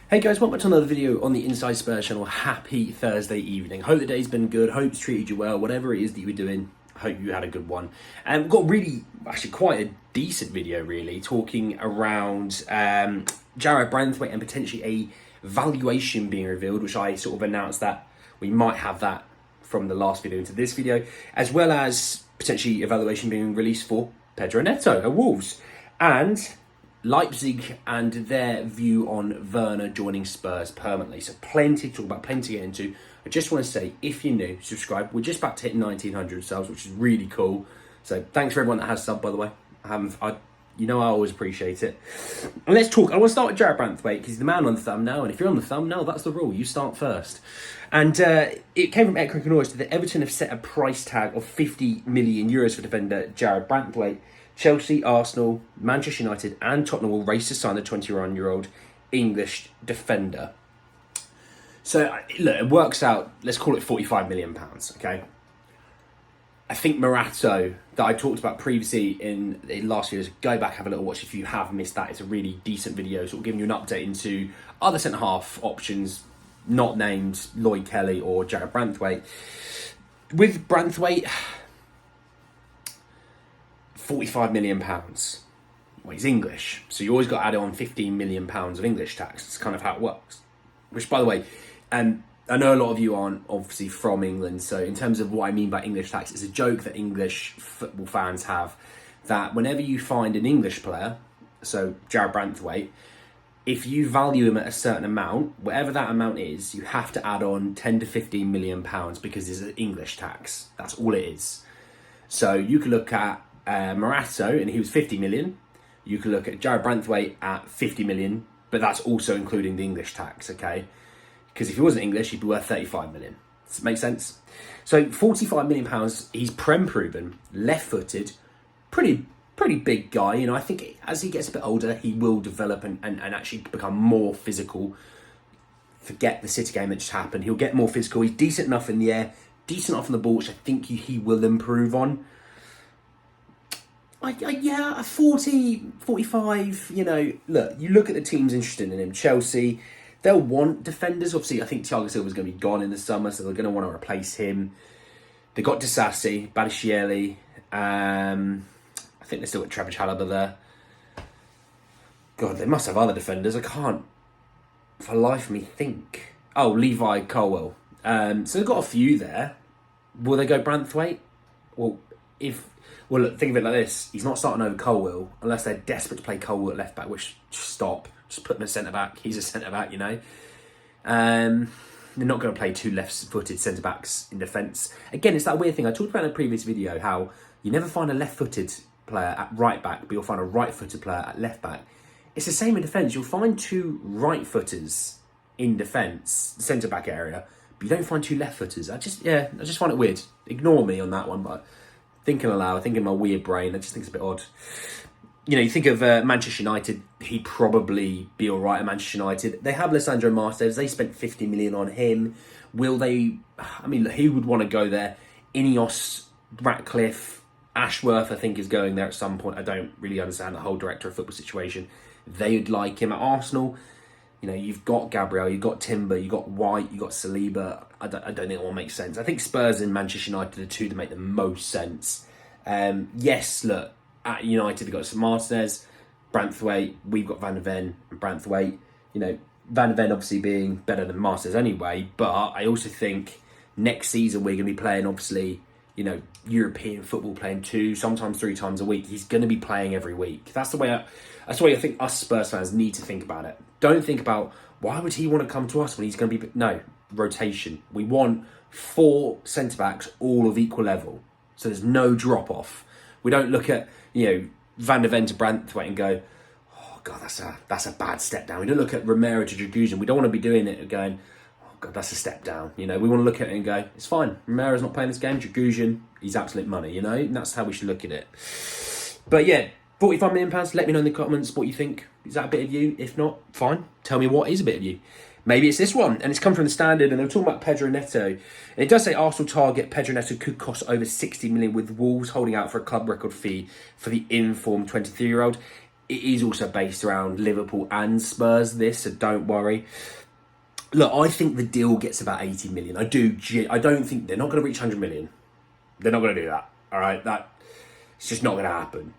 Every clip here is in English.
Hey guys, welcome to another video on the Inside Spurs channel. Happy Thursday evening. Hope the day's been good. Hope it's treated you well. Whatever it is that you were doing, hope you had a good one. We've got actually quite a decent video really, talking around Jarrad, Branthwaite and potentially a valuation being revealed, which I sort of announced that we might have that from the last video into this video, as well as potentially a valuation being released for Pedro Neto at Wolves. And Leipzig and their view on Werner joining Spurs permanently. So plenty to talk about, plenty to get into. I just want to say, if you're new, subscribe. We're just about to hit 1,900 subs, which is really cool. So thanks for everyone that has subbed, by the way. I always appreciate it. And let's talk. I want to start with Jarrad Branthwaite because he's the man on the thumbnail. And if you're on the thumbnail, that's the rule. You start first. And it came from Echo Noise that Everton have set a price tag of 50 million euros for defender Jarrad Branthwaite. Chelsea, Arsenal, Manchester United and Tottenham will race to sign the 21-year-old English defender. So, look, it works out, let's call it £45 million, okay? I think Morato, that I talked about previously in the last videos, go back, have a little watch if you have missed that. It's a really decent video, sort of giving you an update into other centre-half options, not named Lloyd Kelly or Jarrad Branthwaite. With Branthwaite, £45 million. Well, he's English, so you always got to add on £15 million of English tax. That's kind of how it works. Which, by the way, I know a lot of you aren't obviously from England, so in terms of what I mean by English tax, it's a joke that English football fans have, that whenever you find an English player, so Jarrad Branthwaite, if you value him at a certain amount, whatever that amount is, you have to add on 10 to 15 million pounds because it's an English tax. That's all it is. So you could look at Morato, and he was 50 million. You can look at Jarrad Branthwaite at 50 million, but that's also including the English tax, okay? Because if he wasn't English, he'd be worth 35 million. Does it make sense? So £45 million, he's Prem proven, left-footed, pretty big guy. You know, I think as he gets a bit older, he will develop and actually become more physical. Forget the City game that just happened. He'll get more physical. He's decent enough in the air, decent enough on the ball, which I think he will improve on. Yeah, 40, 45, you know, look, you look at the teams interested in him. Chelsea, they'll want defenders. Obviously, I think Thiago Silva's going to be gone in the summer, so they're going to want to replace him. They got Disasi, Badiashile. I think they still got Trevor Chalobah there. God, they must have other defenders. I can't, for life of me, think. Oh, Levi Colwill. So they've got a few there. Will they go Branthwaite? Well, look, think of it like this. He's not starting over Colwill unless they're desperate to play Colwill at left back, which, just stop. Just put him as centre back. He's a centre back, you know. They're not going to play two left-footed centre backs in defence. Again, it's that weird thing. I talked about in a previous video how you never find a left-footed player at right back, but you'll find a right-footed player at left back. It's the same in defence. You'll find two right-footers in defence, centre back area, but you don't find two left-footers. I just find it weird. Ignore me on that one, but thinking aloud, thinking in my weird brain, I just think it's a bit odd. You know, you think of Manchester United, he'd probably be all right at Manchester United. They have Lisandro Martinez. They spent 50 million on him. Will they? I mean, he would want to go there. Ineos, Ratcliffe, Ashworth, I think, is going there at some point. I don't really understand the whole director of football situation. They'd like him at Arsenal. You know, you've got Gabriel, you've got Timber, you've got White, you've got Saliba. I don't think it all makes sense. I think Spurs and Manchester United are the two that make the most sense. Yes, look, at United they've got Martinez, Branthwaite, we've got Van der Ven and Branthwaite. You know, Van der Ven obviously being better than Martinez anyway, but I also think next season we're going to be playing, obviously, you know, European football, playing 2, sometimes 3 times a week. He's going to be playing every week. That's the way I think us Spurs fans need to think about it. Don't think about, why would he want to come to us when he's going to be... No, rotation. We want 4 centre-backs all of equal level. So there's no drop-off. We don't look at, you know, Van der Ven to Branthwaite and go, oh, God, that's a bad step down. We don't look at Romero to Dragusin. We don't want to be doing it and going, oh, God, that's a step down. You know, we want to look at it and go, it's fine. Romero's not playing this game. Dragusin, he's absolute money, you know? And that's how we should look at it. But, yeah, £45 million, let me know in the comments what you think. Is that a bit of you? If not, fine. Tell me what is a bit of you. Maybe it's this one, and it's come from the Standard, and they were talking about Pedro Neto. And it does say Arsenal target Pedro Neto could cost over 60 million, with Wolves holding out for a club record fee for the informed 23-year-old. it is also based around Liverpool and Spurs, this, so don't worry. Look, I think the deal gets about 80 million. I don't think they're not going to reach 100 million. They're not going to do that. All right, it's just not going to happen.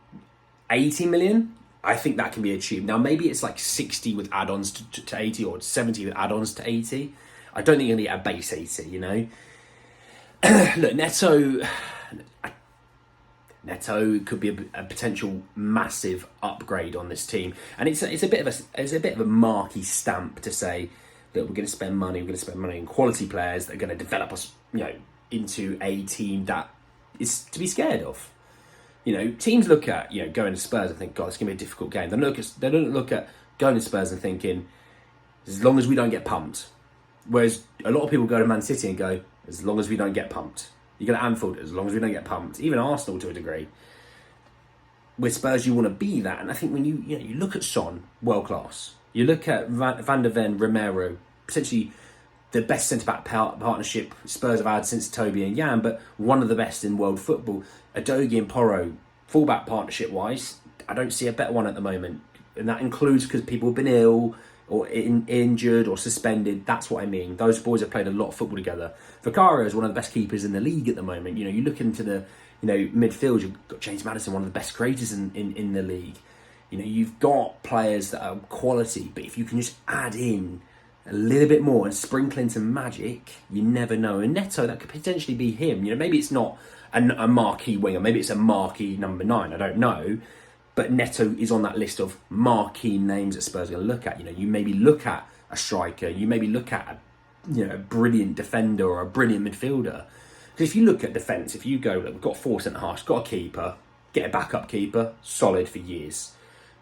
80 million, I think that can be achieved. Now, maybe it's like 60 with add-ons to 80 or 70 with add-ons to 80. I don't think you're going to get a base 80, you know. Look, Neto could be a potential massive upgrade on this team, and it's a bit of a marquee stamp to say that we're going to spend money on quality players that are going to develop us, you know, into a team that is to be scared of. You know, teams look at, you know, going to Spurs and think, God, it's going to be a difficult game. They don't look at going to Spurs and thinking, as long as we don't get pumped. Whereas a lot of people go to Man City and go, as long as we don't get pumped. You go to Anfield, as long as we don't get pumped. Even Arsenal to a degree. With Spurs, you want to be that. And I think when you look at Son, world class. You look at Van der Ven, Romero, potentially the best centre-back partnership Spurs have had since Toby and Jan, but one of the best in world football. Udogie and Porro, full-back partnership-wise, I don't see a better one at the moment. And that includes because people have been ill or injured or suspended. That's what I mean. Those boys have played a lot of football together. Vicario is one of the best keepers in the league at the moment. You know, you look into the midfield, you've got James Maddison, one of the best creators in the league. You know, you've got players that are quality, but if you can just add in a little bit more and sprinkle in some magic, you never know. And Neto, that could potentially be him. You know, maybe it's not a marquee winger, maybe it's a marquee number 9, I don't know. But Neto is on that list of marquee names that Spurs are going to look at. You know, you maybe look at a striker, you maybe look at a brilliant defender or a brilliant midfielder. Because if you look at defence, if you go, look, we've got 4 centre-halves, got a keeper, get a backup keeper, solid for years.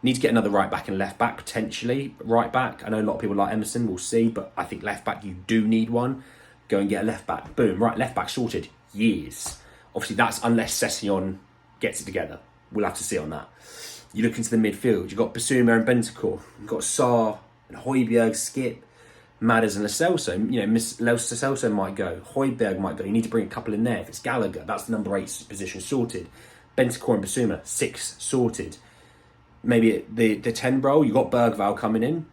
Need to get another right back and left back, potentially. Right back, I know a lot of people like Emerson, we'll see, but I think left back, you do need one. Go and get a left back. Boom, right, left back sorted. Years. Obviously, that's unless Sessegnon gets it together. We'll have to see on that. You look into the midfield, you've got Basuma and Bentancur, you've got Sarr and Højbjerg, Skip, Madders and Lo Celso. You know, Lo Celso might go, Højbjerg might go. You need to bring a couple in there. If it's Gallagher, that's the number 8 position sorted. Bentancur and Basuma, 6 sorted. Maybe the 10 role, you got Bergvall coming in.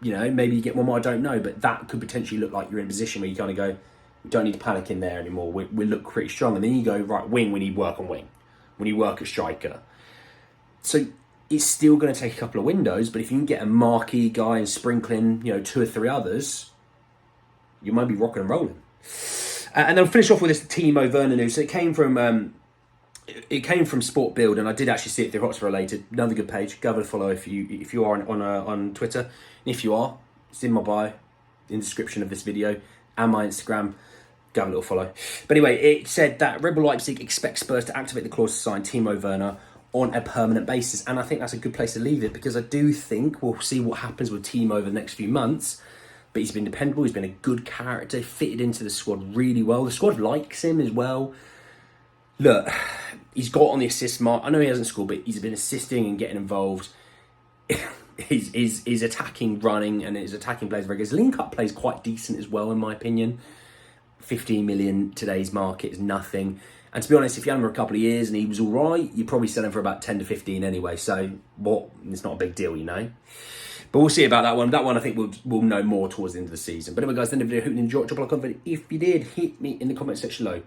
You know, maybe you get one more, I don't know. But that could potentially look like you're in a position where you kind of go, we don't need to panic in there anymore. We look pretty strong. And then you go, right, wing, we need work on wing. We need work at striker. So it's still going to take a couple of windows. But if you can get a marquee guy and sprinkle in, 2 or 3 others, you might be rocking and rolling. And then we'll finish off with this Timo Werner news. So it came from Sport Build, and I did actually see it through Hotspur Related. Another good page. Go have a follow if you are on Twitter. And if you are, it's in my bio, in the description of this video, and my Instagram. Go have a little follow. But anyway, it said that RB Leipzig expects Spurs to activate the clause to sign Timo Werner on a permanent basis, and I think that's a good place to leave it, because I do think we'll see what happens with Timo over the next few months. But he's been dependable. He's been a good character, fitted into the squad really well. The squad likes him as well. Look, he's got on the assist mark. I know he hasn't scored, but he's been assisting and getting involved. His attacking, running, and his attacking plays very good. His link-up plays quite decent as well, in my opinion. 15 million today's market is nothing. And to be honest, if you had him for a couple of years and he was all right, you'd probably sell him for about 10 to 15 anyway. So it's not a big deal, But we'll see about that one. That one, I think we'll know more towards the end of the season. But anyway, guys, the end of the video, hope you enjoyed. Drop a like on the video. If you did, hit me in the comment section below.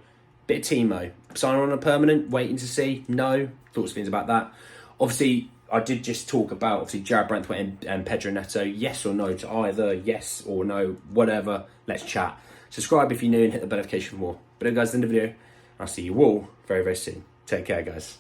Bit of Timo. Sign on a permanent, waiting to see. No. Thoughts, feelings about that. Obviously, I did just talk about, Jarrad, Branthwaite and Pedro Neto. Yes or no to either. Yes or no. Whatever. Let's chat. Subscribe if you're new and hit the bell notification for more. But anyway, guys, the end of the video. I'll see you all very, very soon. Take care, guys.